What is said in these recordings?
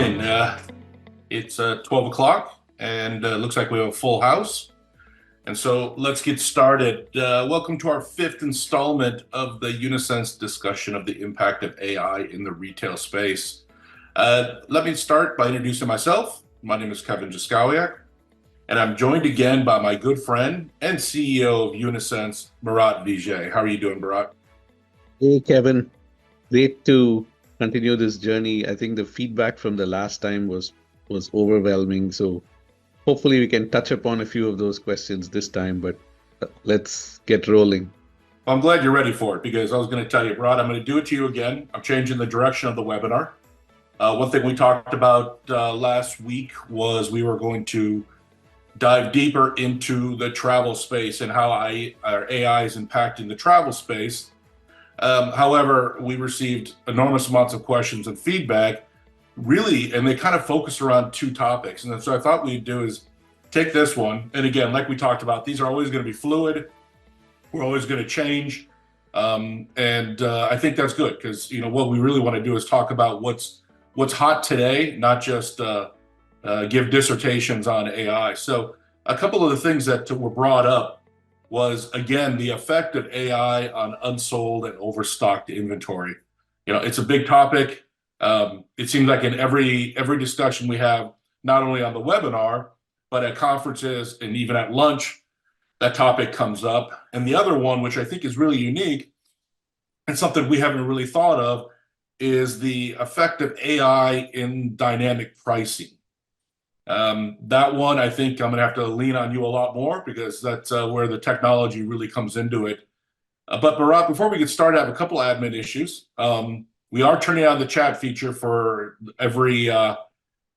morning. It's 12 o'clock and looks like we have a full house. And so let's get started. Welcome to our fifth installment of the Unisense discussion of the impact of AI in the retail space. Let me start by introducing myself. My name is Kevin Jaskowiak, and I'm joined again by my good friend and CEO of Unisense, Bharat Vijay. How are you doing, Bharat? Hey, Kevin. Great to continue this journey. I think the feedback from the last time was overwhelming. So hopefully we can touch upon a few of those questions this time, but let's get rolling. Well, I'm glad you're ready for it, because I was going to tell you, Bharat, I'm going to do it to you again. I'm changing the direction of the webinar. One thing we talked about last week was we were going to dive deeper into the travel space and how our AI is impacting the travel space. However, we received enormous amounts of questions and feedback, really, and they kind of focused around two topics. And so I thought we'd do is take this one. And again, like we talked about, these are always going to be fluid. We're always going to change. I think that's good, because what we really want to do is talk about what's hot today, not just give dissertations on AI. So a couple of the things that were brought up was, again, the effect of AI on unsold and overstocked inventory. It's a big topic. It seems like in every discussion we have, not only on the webinar, but at conferences and even at lunch, that topic comes up. And the other one, which I think is really unique and something we haven't really thought of, is the effect of AI in dynamic pricing. That one, I think I'm going to have to lean on you a lot more, because that's where the technology really comes into it. But Bharat, before we get started, I have a couple admin issues. We are turning on the chat feature for every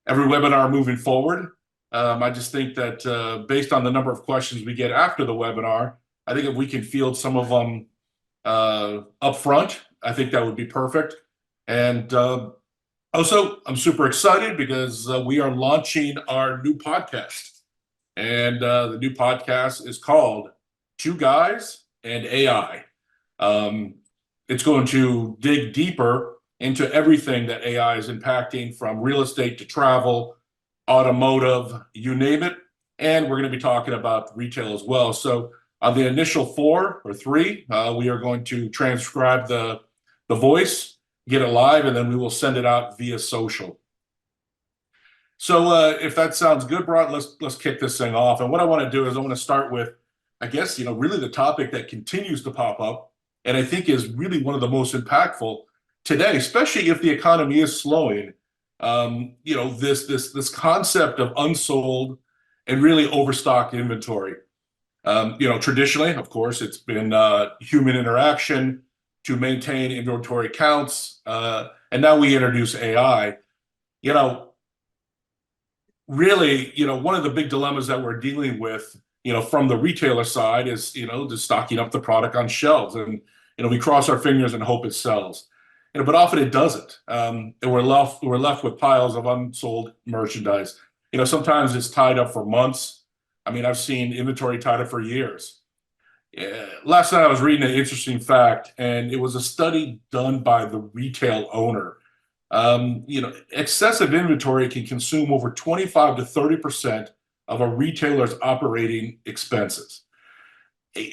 webinar moving forward. I just think that based on the number of questions we get after the webinar, I think if we can field some of them up front, I think that would be perfect. And also, I'm super excited because we are launching our new podcast. And the new podcast is called Two Guys and AI. It's going to dig deeper into everything that AI is impacting, from real estate to travel, automotive, you name it. And we're going to be talking about retail as well. So on the initial 4 or 3, we are going to transcribe the voice, get it live, and then we will send it out via social. So if that sounds good, Bharat, let's kick this thing off. And what I want to do is I want to start with, I guess, really the topic that continues to pop up, and I think is really one of the most impactful today, especially if the economy is slowing. This concept of unsold and really overstocked inventory. Traditionally, of course, it's been human interaction to maintain inventory counts, and now we introduce AI. Really, one of the big dilemmas that we're dealing with, from the retailer side is, just stocking up the product on shelves, and we cross our fingers and hope it sells. But often it doesn't, and we're left with piles of unsold merchandise. Sometimes it's tied up for months. I mean, I've seen inventory tied up for years. Last night I was reading an interesting fact, and it was a study done by the retail owner. Excessive inventory can consume over 25 to 30% of a retailer's operating expenses.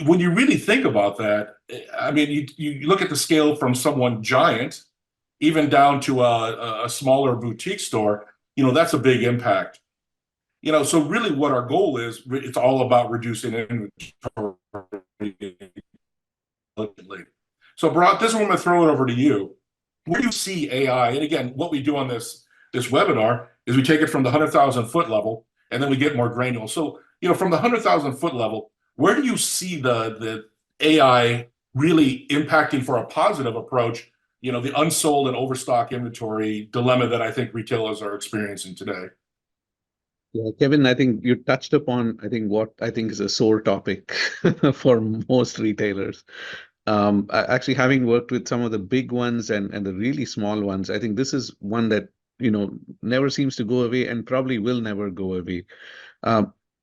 When you really think about that, I mean, you look at the scale from someone giant, even down to a smaller boutique store, that's a big impact. So really what our goal is, it's all about reducing inventory. So Bharat, this one I'm going to throw it over to you. Where do you see AI? And again, what we do on this webinar is we take it from the 100,000 foot level, and then we get more granular. So, from the 100,000 foot level, where do you see the AI really impacting for a positive approach, the unsold and overstock inventory dilemma that I think retailers are experiencing today? Yeah, Kevin, I think you touched upon, what I think is a sore topic for most retailers. Actually, having worked with some of the big ones and the really small ones, I think this is one that, never seems to go away and probably will never go away.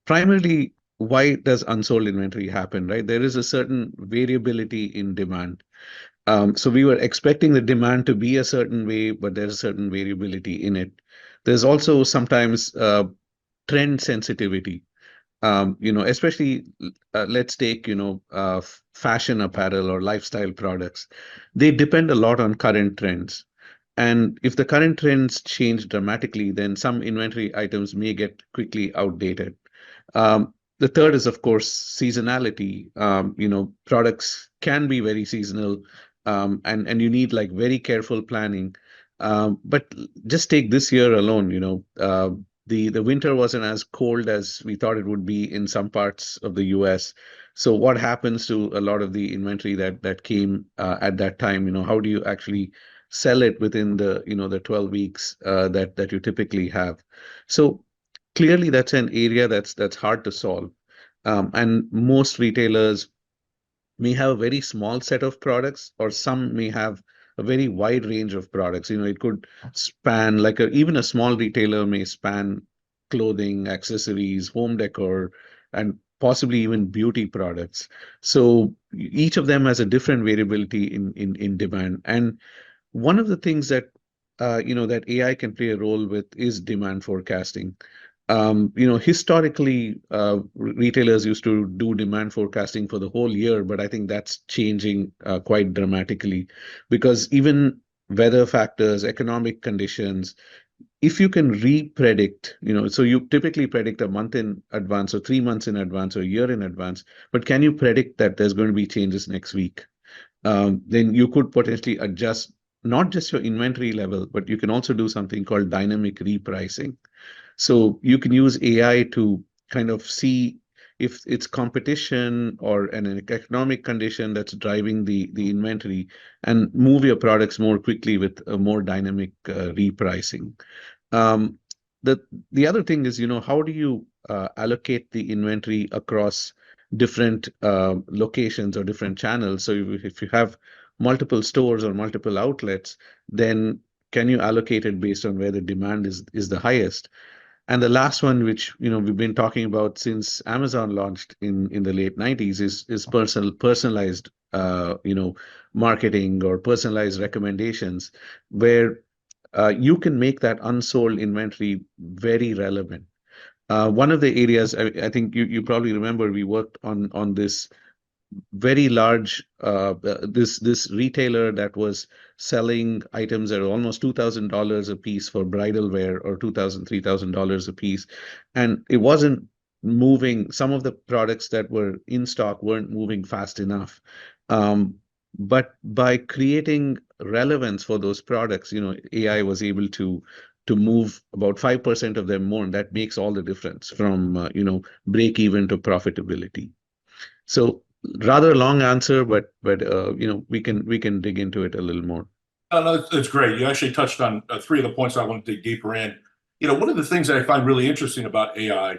Primarily, why does unsold inventory happen, right? There is a certain variability in demand. So we were expecting the demand to be a certain way, but there's a certain variability in it. There's also sometimes trend sensitivity. Especially let's take, fashion apparel or lifestyle products. They depend a lot on current trends. And if the current trends change dramatically, then some inventory items may get quickly outdated. The third is, of course, seasonality. Products can be very seasonal, and you need like very careful planning. But just take this year alone, the winter wasn't as cold as we thought it would be in some parts of the US. So what happens to a lot of the inventory that came at that time? How do you actually sell it within the 12 weeks that you typically have? So clearly that's an area that's hard to solve. And most retailers may have a very small set of products, or some may have a very wide range of products. It could span like even a small retailer may span clothing, accessories, home decor, and possibly even beauty products. So each of them has a different variability in demand. And one of the things that AI can play a role with is demand forecasting. Historically, retailers used to do demand forecasting for the whole year, but I think that's changing quite dramatically, because even weather factors, economic conditions, if you can re-predict, so you typically predict a month in advance or 3 months in advance or a year in advance, but can you predict that there's going to be changes next week? Then you could potentially adjust not just your inventory level, but you can also do something called dynamic repricing. So you can use AI to kind of see if it's competition or an economic condition that's driving the inventory, and move your products more quickly with a more dynamic repricing. Um, the the other thing is, how do you allocate the inventory across different locations or different channels? So if you have multiple stores or multiple outlets, then can you allocate it based on where the demand is the highest? And the last one, which we've been talking about since Amazon launched in the late 90s, is personalized marketing or personalized recommendations, where you can make that unsold inventory very relevant. One of the areas I think you probably remember, we worked on this very large this retailer that was selling items that are almost $2,000 a piece for bridal wear, or $3,000 a piece, and it wasn't moving. Some of the products that were in stock weren't moving fast enough. But by creating relevance for those products, AI was able to move about 5% of them more, and that makes all the difference from break even to profitability. So rather long answer, but we can dig into it a little more. No, that's great. You actually touched on three of the points I want to dig deeper in. One of the things that I find really interesting about AI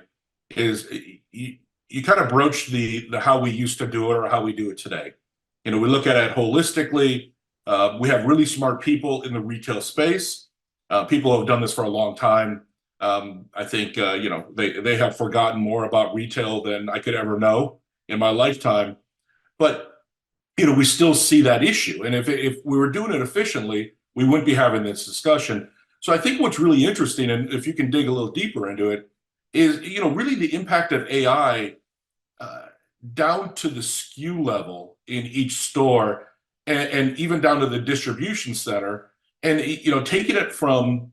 is you kind of broach the how we used to do it or how we do it today. We look at it holistically. We have really smart people in the retail space. People who have done this for a long time. I think they have forgotten more about retail than I could ever know in my lifetime. But we still see that issue. And if we were doing it efficiently, we wouldn't be having this discussion. So I think what's really interesting, and if you can dig a little deeper into it, is really the impact of AI down to the SKU level in each store, and even down to the distribution center, and taking it from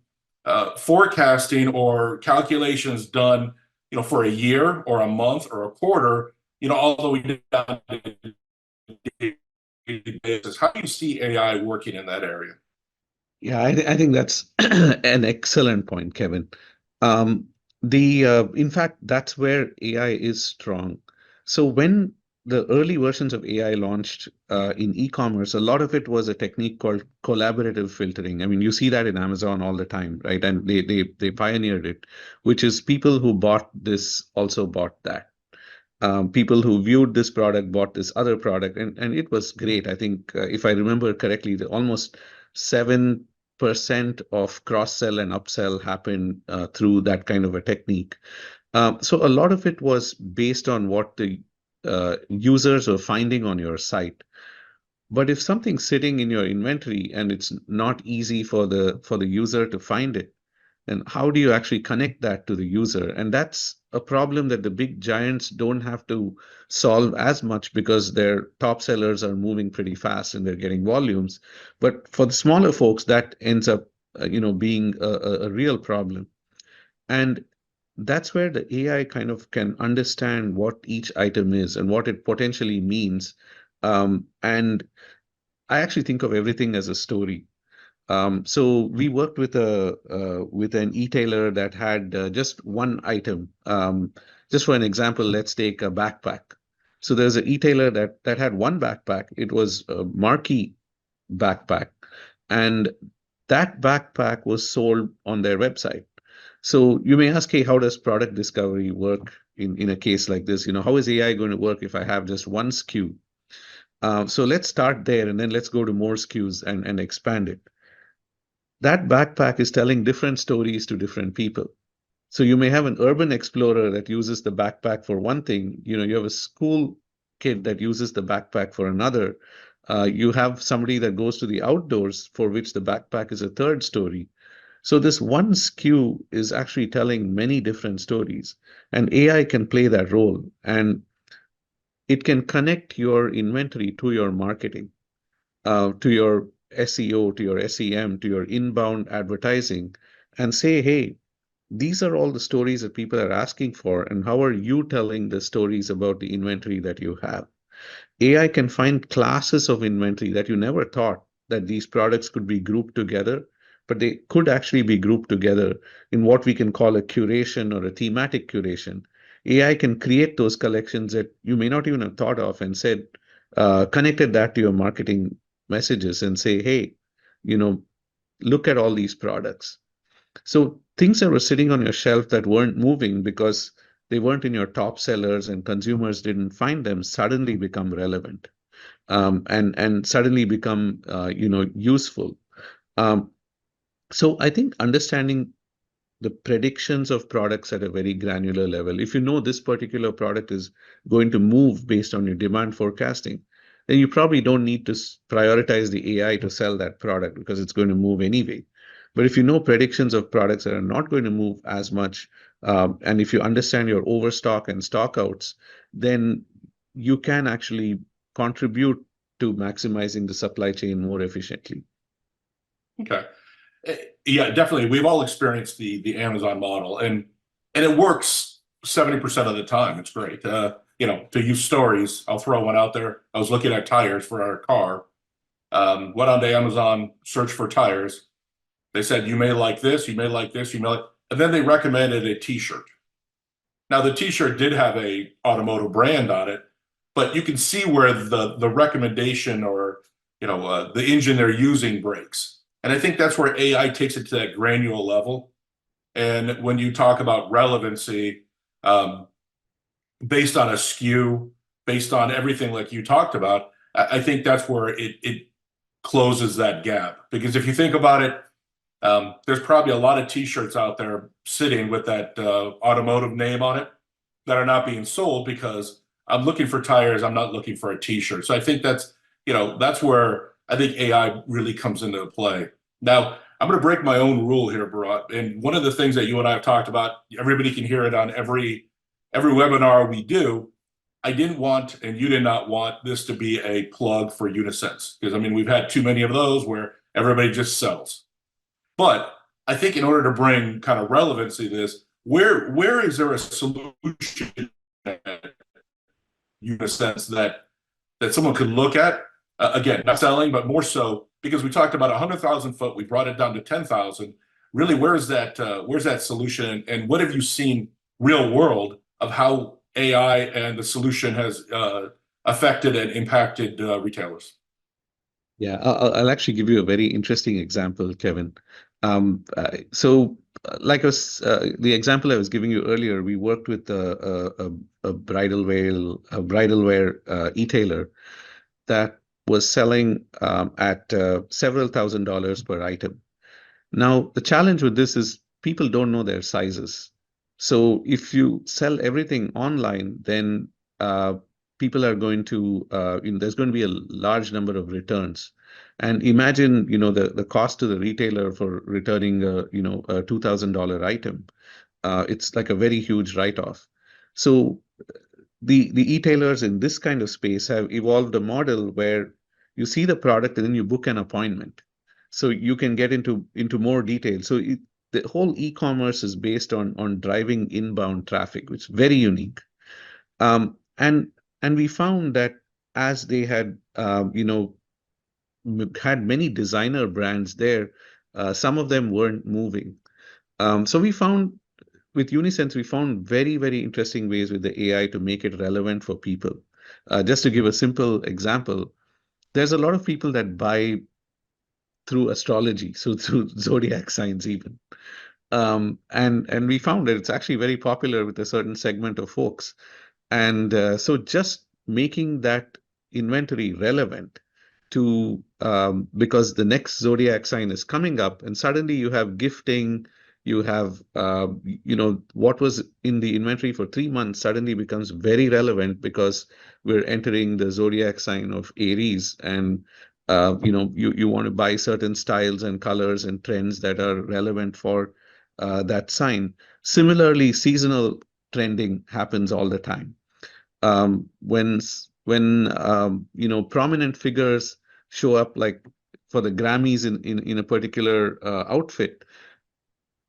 forecasting or calculations done for a year or a month or a quarter, all the way down to basis. How do you see AI working in that area? Yeah, I think that's an excellent point, Kevin. In fact, that's where AI is strong. So when the early versions of AI launched in e-commerce, a lot of it was a technique called collaborative filtering. I mean, you see that in Amazon all the time, right? And they pioneered it, which is people who bought this also bought that. People who viewed this product bought this other product, and it was great. I think if I remember correctly, almost 7% of cross-sell and upsell happened through that kind of a technique. So a lot of it was based on what the users are finding on your site. But if something's sitting in your inventory and it's not easy for the user to find it, And how do you actually connect that to the user? And that's a problem that the big giants don't have to solve as much because their top sellers are moving pretty fast and they're getting volumes. But for the smaller folks, that ends up, being a real problem. And that's where the AI kind of can understand what each item is and what it potentially means. And I actually think of everything as a story. So we worked with an e-tailer that had just one item. Just for an example, let's take a backpack. So there's an e-tailer that had one backpack. It was a marquee backpack, and that backpack was sold on their website. So you may ask, hey, how does product discovery work in a case like this? How is AI going to work if I have just one SKU? So let's start there, and then let's go to more SKUs and expand it. That backpack is telling different stories to different people. So you may have an urban explorer that uses the backpack for one thing. You have a school kid that uses the backpack for another. You have somebody that goes to the outdoors for which the backpack is a third story. So this one SKU is actually telling many different stories, and AI can play that role, and it can connect your inventory to your marketing, to your SEO, to your SEM, to your inbound advertising, and say, hey, these are all the stories that people are asking for, and how are you telling the stories about the inventory that you have? AI can find classes of inventory that you never thought that these products could be grouped together, but they could actually be grouped together in what we can call a curation or a thematic curation. AI can create those collections that you may not even have thought of and said, connected that to your marketing messages and say, hey, look at all these products. So things that were sitting on your shelf that weren't moving because they weren't in your top sellers and consumers didn't find them suddenly become relevant, and suddenly become useful. Um, so I think understanding the predictions of products at a very granular level. If you know this particular product is going to move based on your demand forecasting, then you probably don't need to prioritize the AI to sell that product because it's going to move anyway. But if you know predictions of products that are not going to move as much, and if you understand your overstock and stockouts, then you can actually contribute to maximizing the supply chain more efficiently. Okay. Yeah, definitely. We've all experienced the Amazon model, and it works 70% of the time. It's great. To use stories, I'll throw one out there. I was looking at tires for our car. Went onto Amazon, searched for tires. They said, you may like this, you may like this, you may like, and then they recommended a t-shirt. Now the t-shirt did have a automotive brand on it, but you can see where the recommendation or the engine they're using breaks. And I think that's where AI takes it to that granular level. And when you talk about relevancy, based on a SKU, based on everything like you talked about, I think that's where it closes that gap. Because if you think about it, there's probably a lot of t-shirts out there sitting with that automotive name on it that are not being sold because I'm looking for tires, I'm not looking for a t-shirt. So I think that's where I think AI really comes into play. Now, I'm going to break my own rule here, Bharat. And one of the things that you and I have talked about, everybody can hear it on every webinar we do. I didn't want, and you did not want this to be a plug for Unisense, because we've had too many of those where everybody just sells. But I think in order to bring kind of relevancy to this, where is there a solution Unisense that someone could look at? Again, not selling, but more so because we talked about 100,000 foot, we brought it down to 10,000. Really, where's that solution, and what have you seen real world of how AI and the solution has affected and impacted retailers? Yeah, I'll actually give you a very interesting example, Kevin. Like the example I was giving you earlier, we worked with a bridal wear e-tailer that was selling at several $1,000s per item. Now, the challenge with this is people don't know their sizes. So if you sell everything online, then people are going to, there's going to be a large number of returns. And imagine, the cost to the retailer for returning a $2,000 item. It's like a very huge write-off. So the e-tailers in this kind of space have evolved a model where you see the product and then you book an appointment. So you can get into more detail. So the whole e-commerce is based on driving inbound traffic, which is very unique. And we found that as they had had many designer brands there, some of them weren't moving. So we found with Unisense, we found very, very interesting ways with the AI to make it relevant for people. Just to give a simple example, there's a lot of people that buy through astrology, so through zodiac signs even. And we found that it's actually very popular with a certain segment of folks. And so just making that inventory relevant to because the next zodiac sign is coming up, and suddenly you have gifting, you have what was in the inventory for 3 months suddenly becomes very relevant because we're entering the zodiac sign of Aries, and you want to buy certain styles and colors and trends that are relevant for that sign. Similarly, seasonal trending happens all the time. When prominent figures show up, like for the Grammys in a particular outfit,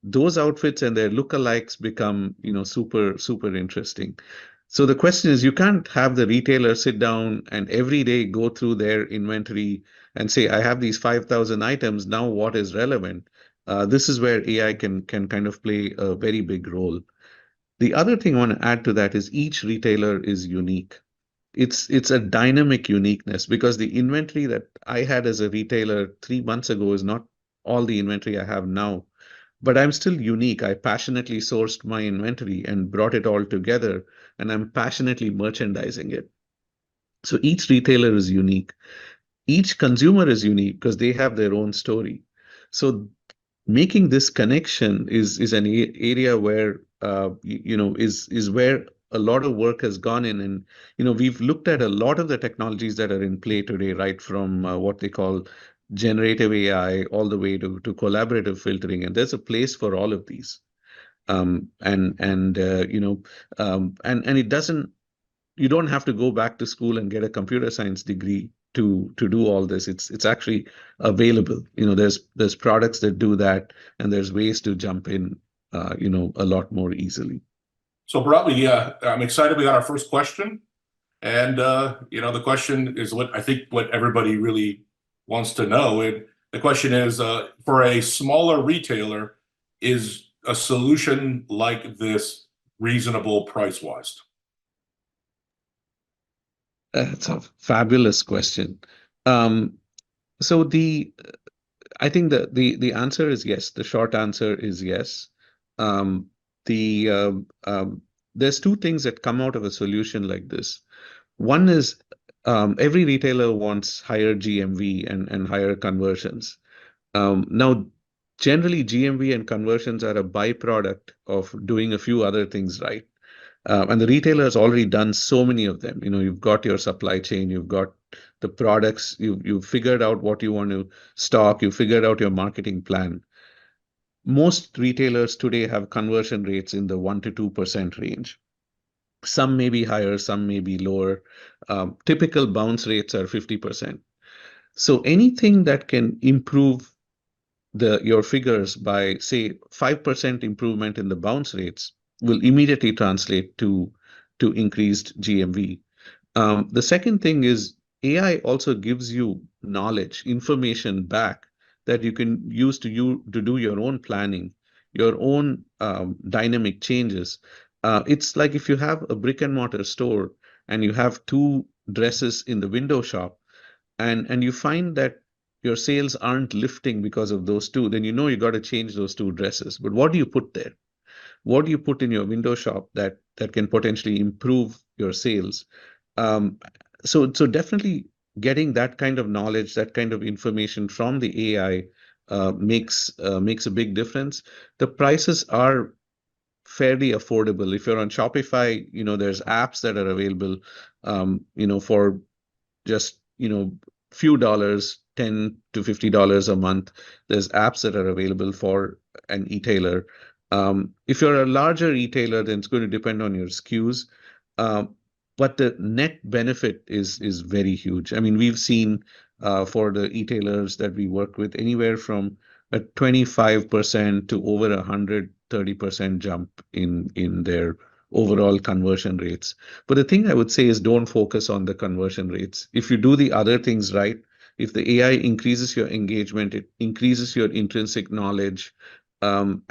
those outfits and their lookalikes become super super interesting. So the question is, you can't have the retailer sit down and every day go through their inventory and say, I have these 5,000 items, now what is relevant? This is where AI can kind of play a very big role. The other thing I want to add to that is each retailer is unique. It's a dynamic uniqueness, because the inventory that I had as a retailer 3 months ago is not all the inventory I have now. But I'm still unique. I passionately sourced my inventory and brought it all together, and I'm passionately merchandising it. So each retailer is unique. Each consumer is unique because they have their own story. So making this connection is an area where is where a lot of work has gone in. And we've looked at a lot of the technologies that are in play today, right from what they call generative AI all the way to collaborative filtering, and there's a place for all of these. And it doesn't, you don't have to go back to school and get a computer science degree to do all this. It's actually available. There's products that do that, and there's ways to jump in a lot more easily. So broadly, I'm excited we got our first question. And the question is what everybody really wants to know. And the question is, for a smaller retailer, is a solution like this reasonable price-wise? That's a fabulous question. So I think the answer is yes. The short answer is yes. There's two things that come out of a solution like this. One is every retailer wants higher GMV and higher conversions. Now, generally, GMV and conversions are a byproduct of doing a few other things right. And the retailer has already done so many of them. You've got your supply chain, you've got the products, you've figured out what you want to stock, you figured out your marketing plan. Most retailers today have conversion rates in the 1 to 2% range. Some may be higher, some may be lower. Typical bounce rates are 50%. So anything that can improve your figures by, say, 5% improvement in the bounce rates will immediately translate to increased GMV. The second thing is AI also gives you knowledge, information back that you can use to do your own planning, your own dynamic changes. It's like if you have a brick and mortar store and you have two dresses in the window shop, and you find that your sales aren't lifting because of those two, then you got to change those two dresses. But what do you put there? What do you put in your window shop that can potentially improve your sales? So definitely getting that kind of knowledge, that kind of information from the AI makes a big difference. The prices are fairly affordable. If you're on Shopify, there's apps that are available, for just few dollars, $10 to $50 a month. There's apps that are available for an retailer. If you're a larger retailer, then it's going to depend on your SKUs. But the net benefit is very huge. I mean, we've seen for the retailers that we work with anywhere from a 25% to over 130% jump in their overall conversion rates. But the thing I would say is don't focus on the conversion rates. If you do the other things right, if the AI increases your engagement, it increases your intrinsic knowledge, and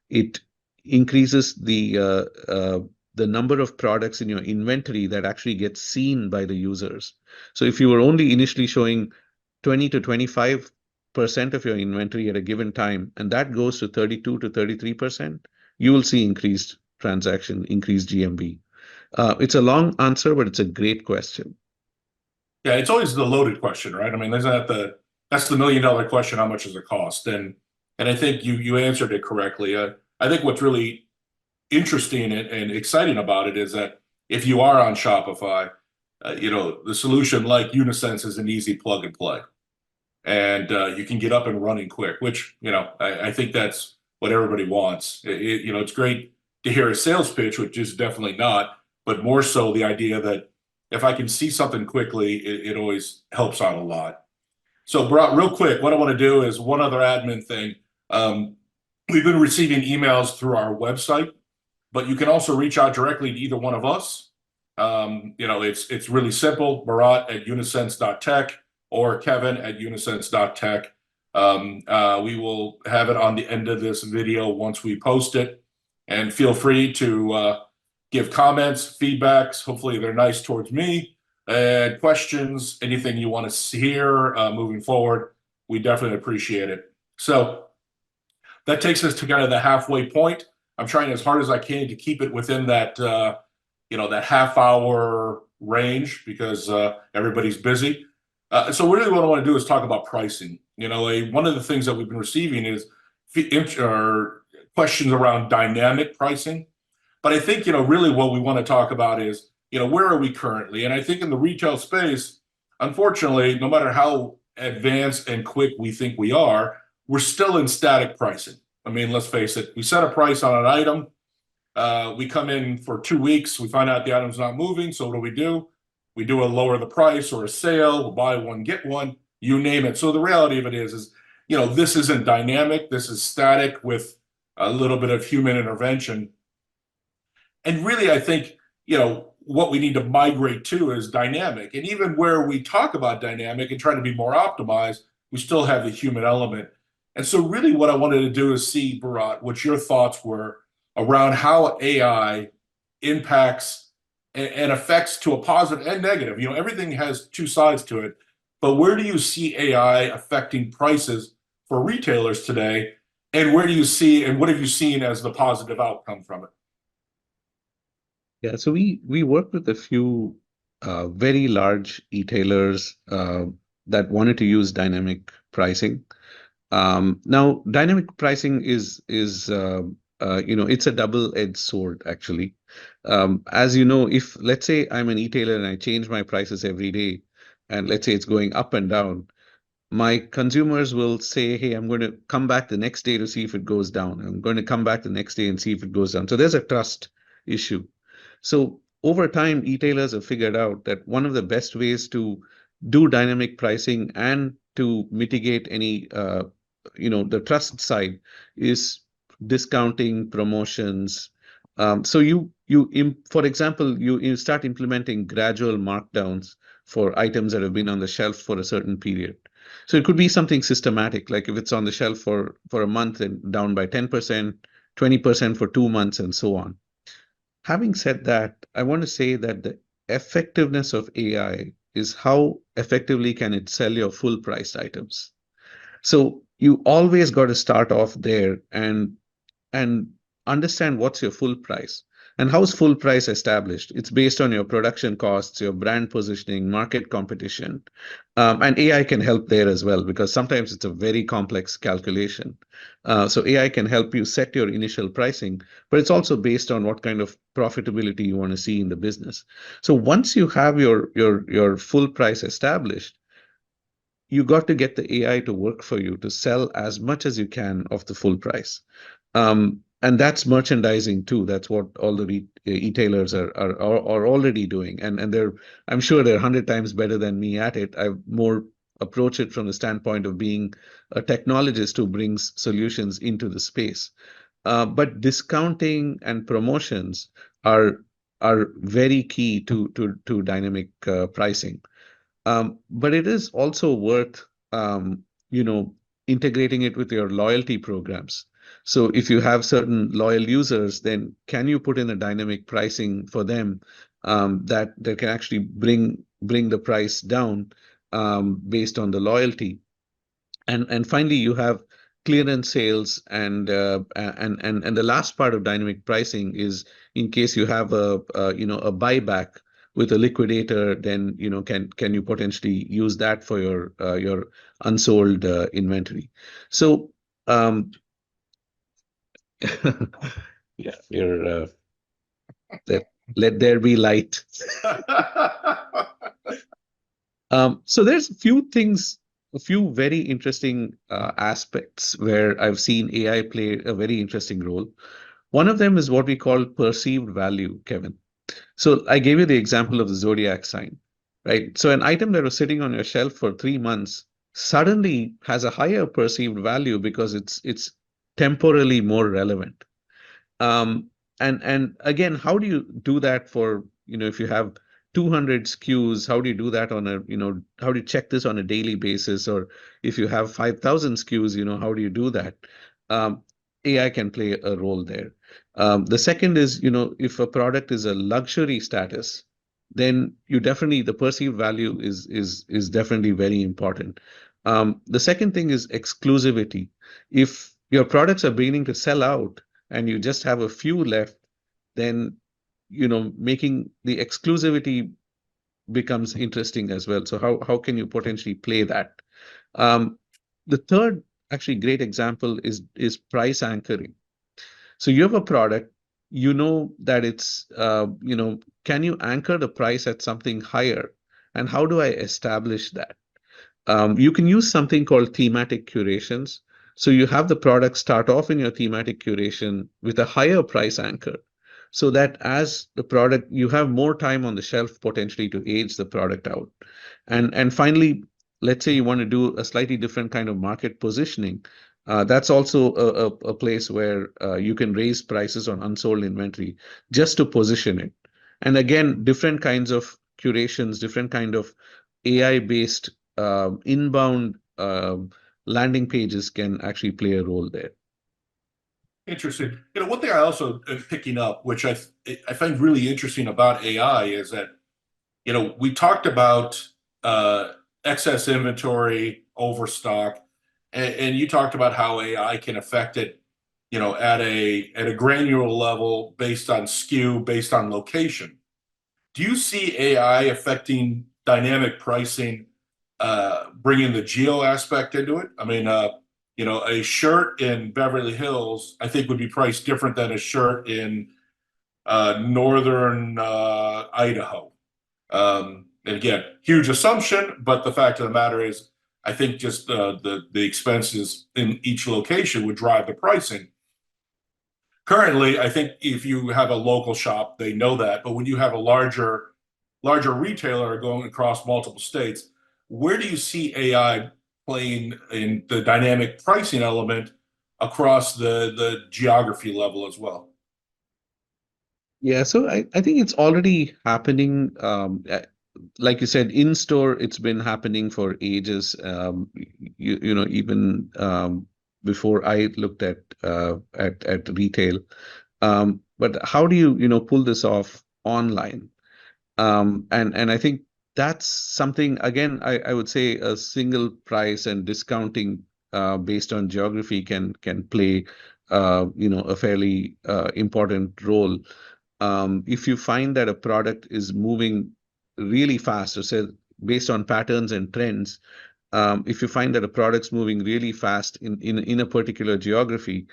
it increases the number of products in your inventory that actually gets seen by the users. So if you were only initially showing 20 to 25% of your inventory at a given time, and that goes to 32 to 33%, you will see increased transaction, increased GMV. It's a long answer, but it's a great question. Yeah, it's always the loaded question, right? I mean, that's the $1 million question, how much does it cost? And I think you answered it correctly. I think what's really interesting and exciting about it is that if you are on Shopify, the solution like Unisense is an easy plug and play. And you can get up and running quick, which, I think that's what everybody wants. It's great to hear a sales pitch, which is definitely not, but more so the idea that if I can see something quickly, it always helps out a lot. So, Bharat, real quick, what I want to do is one other admin thing. We've been receiving emails through our website, but you can also reach out directly to either one of us. It's really simple, Bharat@unisense.tech or Kevin@unisense.tech. We will have it on the end of this video once we post it. And feel free to give comments, feedbacks. Hopefully they're nice towards me. And questions, anything you want to hear moving forward, we definitely appreciate it. So that takes us to kind of the halfway point. I'm trying as hard as I can to keep it within that, that half-hour range because everybody's busy. So really what I want to do is talk about pricing. One of the things that we've been receiving is questions around dynamic pricing. But I think, really what we want to talk about is, where are we currently? And I think in the retail space, unfortunately, no matter how advanced and quick we think we are, we're still in static pricing. I mean, let's face it, we set a price on an item. We come in for 2 weeks, we find out the item's not moving. So what do? We do a lower the price or a sale, we'll buy one, get one, you name it. So the reality of it is, this isn't dynamic. This is static with a little bit of human intervention. And really, I think, what we need to migrate to is dynamic. And even where we talk about dynamic and try to be more optimized, we still have the human element. And so really what I wanted to do is see, Bharat, what your thoughts were around how AI impacts and affects to a positive and negative. Everything has two sides to it. But where do you see AI affecting prices for retailers today? And where do you see, and what have you seen as the positive outcome from it? Yeah, so we work with a few very large retailers that wanted to use dynamic pricing. Now, dynamic pricing is it's a double-edged sword, actually. As you know, if let's say I'm an retailer and I change my prices every day, and let's say it's going up and down, my consumers will say, hey, I'm going to come back the next day to see if it goes down. I'm going to come back the next day and see if it goes down. So there's a trust issue. So over time, retailers have figured out that one of the best ways to do dynamic pricing and to mitigate any, the trust side is discounting, promotions. So for example, you start implementing gradual markdowns for items that have been on the shelf for a certain period. So it could be something systematic, like if it's on the shelf for a month and down by 10%, 20% for 2 months, and so on. Having said that, I want to say that the effectiveness of AI is how effectively can it sell your full priced items. So you always got to start off there and understand what's your full price. And how's full price established? It's based on your production costs, your brand positioning, market competition. And AI can help there as well, because sometimes it's a very complex calculation. So AI can help you set your initial pricing, but it's also based on what kind of profitability you want to see in the business. So once you have your full price established, you got to get the AI to work for you to sell as much as you can of the full price. And that's merchandising too. That's what all the retailers are already doing. And I'm sure they're 100 times better than me at it. I more approach it from the standpoint of being a technologist who brings solutions into the space. But discounting and promotions are very key to dynamic pricing. But it is also worth, you know, integrating it with your loyalty programs. So if you have certain loyal users, then can you put in a dynamic pricing for them, that can actually bring the price down, based on the loyalty? And finally, you have clearance sales, and the last part of dynamic pricing is in case you have a buyback with a liquidator, then can you potentially use that for your unsold inventory? So yeah, let there be light. So there's a few very interesting aspects where I've seen AI play a very interesting role. One of them is what we call perceived value, Kevin. So I gave you the example of the zodiac sign, right? So an item that was sitting on your shelf for 3 months suddenly has a higher perceived value because it's temporally more relevant. Um, and again, how do you do that for, if you have 200 SKUs, how do you do that how do you check this on a daily basis? Or if you have 5,000 SKUs, how do you do that? Um, AI can play a role there. The second is, if a product is a luxury status, then the perceived value is definitely very important. The second thing is exclusivity. If your products are beginning to sell out, and you just have a few left, then making the exclusivity becomes interesting as well. So how can you potentially play that? The third actually great example is price anchoring. So you have a product, that it's can you anchor the price at something higher, and how do I establish that? You can use something called thematic curations. So you have the product start off in your thematic curation with a higher price anchor, so that as the product, you have more time on the shelf potentially to age the product out. And finally, let's say you want to do a slightly different kind of market positioning. That's also a place where you can raise prices on unsold inventory just to position it. And again, different kinds of curations, different kind of AI-based inbound landing pages can actually play a role there. Interesting. One thing I also am picking up, which I find really interesting about AI, is that we talked about excess inventory, overstock, and you talked about how AI can affect it, at a granular level based on SKU, based on location. Do you see AI affecting dynamic pricing, bringing the geo aspect into it? I mean, a shirt in Beverly Hills, I think, would be priced different than a shirt in northern Idaho. And again, huge assumption, but the fact of the matter is, I think just the expenses in each location would drive the pricing. Currently, I think if you have a local shop, they know that. But when you have a larger retailer going across multiple states, where do you see AI playing in the dynamic pricing element across the geography level as well? Yeah, so I think it's already happening. Like you said, in store, it's been happening for ages. Even before I looked at retail. But how do you pull this off online? And I think that's something, again, I would say a single price and discounting based on geography can play a fairly important role. If you find that a product is moving really fast, or say based on patterns and trends, if you find that a product's moving really fast in a particular geography,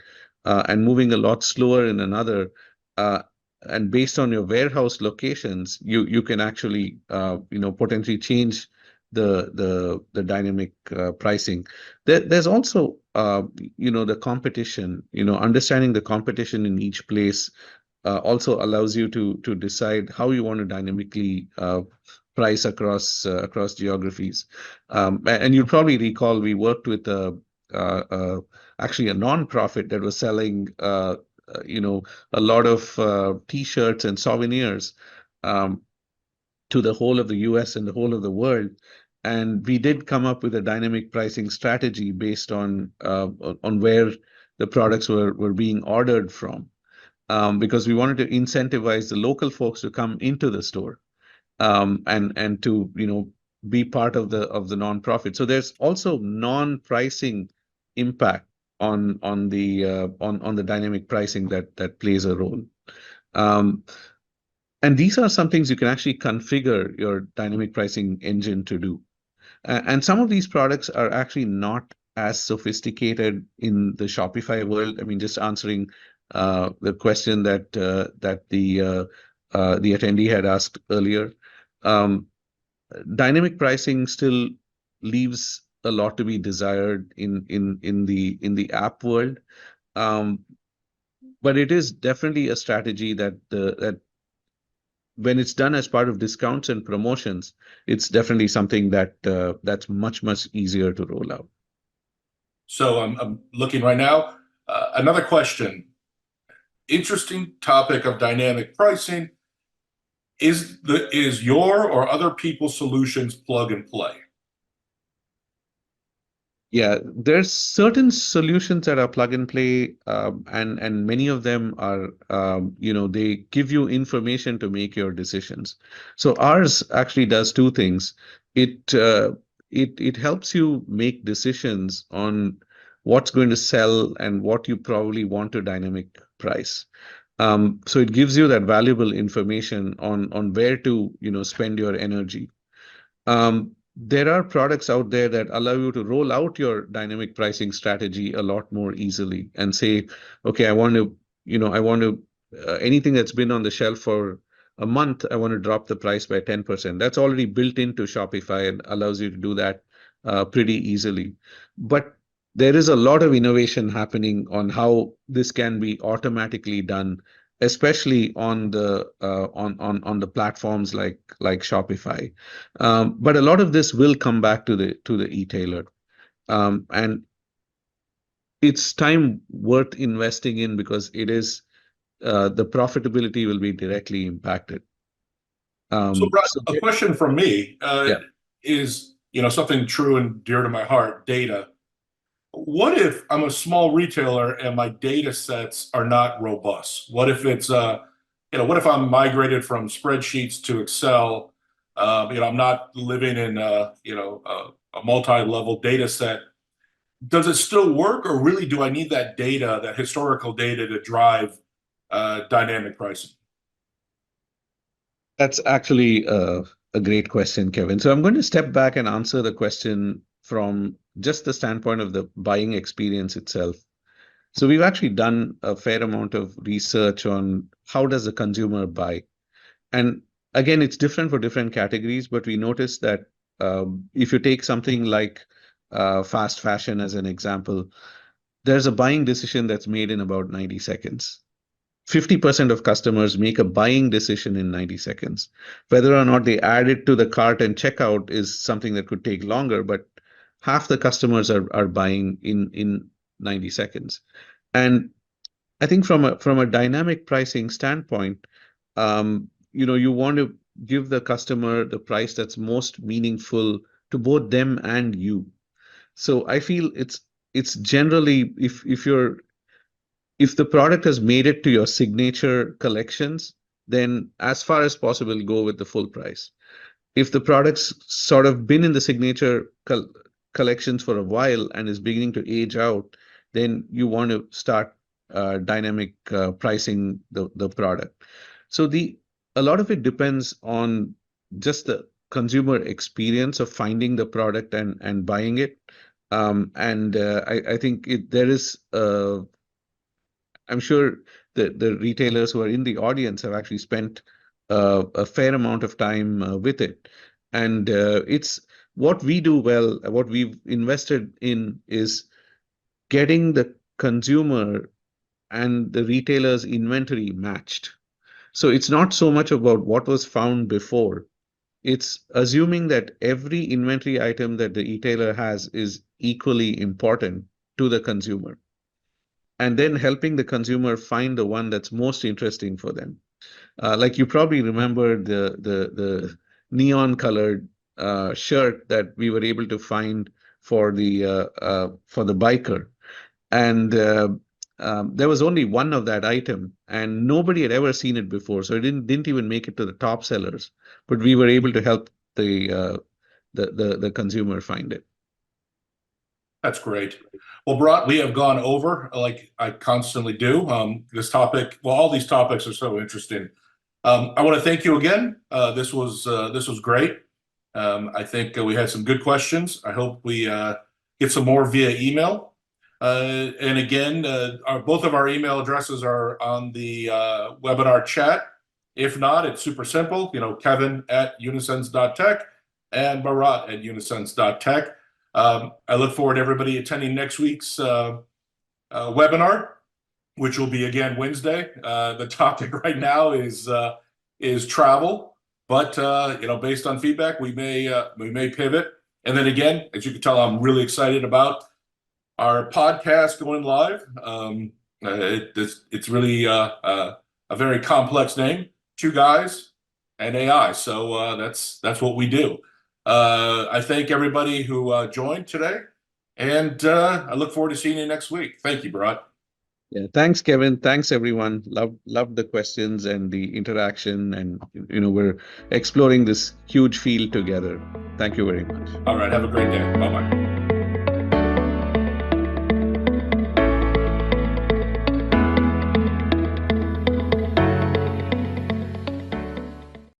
and moving a lot slower in another, and based on your warehouse locations, you can actually potentially change the dynamic pricing. There's also the competition. Understanding the competition in each place also allows you to decide how you want to dynamically price across geographies. And you'll probably recall we worked with actually a non-profit that was selling a lot of T-shirts and souvenirs to the whole of the US and the whole of the world. And we did come up with a dynamic pricing strategy based on where the products were being ordered from, because we wanted to incentivize the local folks to come into the store, and to be part of the nonprofit. So there's also non-pricing impact on the dynamic pricing that plays a role. And these are some things you can actually configure your dynamic pricing engine to do. And some of these products are actually not as sophisticated in the Shopify world. I mean, just answering the question that the attendee had asked earlier. Dynamic pricing still leaves a lot to be desired in the app world, but it is definitely a strategy that when it's done as part of discounts and promotions, it's definitely something that's much easier to roll out. So I'm looking right now. Another question. Interesting topic of dynamic pricing. Is your or other people's solutions plug and play? Yeah, there's certain solutions that are plug and play, and many of them are, they give you information to make your decisions. So ours actually does two things. It helps you make decisions on what's going to sell and what you probably want to dynamic price. So it gives you that valuable information on where to spend your energy. There are products out there that allow you to roll out your dynamic pricing strategy a lot more easily and say, okay, I want to anything that's been on the shelf for a month, I want to drop the price by 10%. That's already built into Shopify and allows you to do that pretty easily. But there is a lot of innovation happening on how this can be automatically done, especially on the platforms like Shopify. But a lot of this will come back to the e-tailer, and it's time worth investing in because it is the profitability will be directly impacted. So, Brad, a question from me Yeah. is something true and dear to my heart: data. What if I'm a small retailer and my data sets are not robust? What if it's what if I'm migrated from spreadsheets to Excel? I'm not living in a multi-level data set. Does it still work, or really do I need that data, that historical data, to drive dynamic pricing? That's actually a great question, Kevin. So I'm going to step back and answer the question from just the standpoint of the buying experience itself. So we've actually done a fair amount of research on how does the consumer buy. And again, it's different for different categories, but we noticed that if you take something like fast fashion as an example, there's a buying decision that's made in about 90 seconds. 50% of customers make a buying decision in 90 seconds. Whether or not they add it to the cart and checkout is something that could take longer, but half the customers are buying in 90 seconds. And I think from a dynamic pricing standpoint, you want to give the customer the price that's most meaningful to both them and you. So I feel it's generally if the product has made it to your signature collections, then as far as possible, go with the full price. If the product's sort of been in the signature collections for a while and is beginning to age out, then you want to start dynamic pricing the product. So a lot of it depends on just the consumer experience of finding the product and buying it. I think there is I'm sure the retailers who are in the audience have actually spent a fair amount of time with it. And it's what we do well, what we've invested in is getting the consumer and the retailer's inventory matched. So it's not so much about what was found before. It's assuming that every inventory item that the retailer has is equally important to the consumer, and then helping the consumer find the one that's most interesting for them. Like you probably remember the neon colored shirt that we were able to find for the biker, and there was only one of that item, and nobody had ever seen it before, so it didn't even make it to the top sellers. But we were able to help the consumer find it. That's great. Well, Bharat, we have gone over, like I constantly do. This topic, well, all these topics are so interesting. I want to thank you again. This was great. I think we had some good questions. I hope we get some more via email. And again, both of our email addresses are on the webinar chat. If not, it's super simple. Kevin at unisense.tech and Bharat at unisense.tech. I look forward to everybody attending next week's webinar, which will be again Wednesday. The topic right now is travel, but based on feedback, we may pivot. And then again, as you can tell, I'm really excited about our podcast going live. It's really a very complex name, two guys and AI. So that's what we do. I thank everybody who joined today, and I look forward to seeing you next week. Thank you, Bharat. Yeah, thanks, Kevin. Thanks, everyone. Love the questions and the interaction, and we're exploring this huge field together. Thank you very much. All right, have a great day. Bye-bye.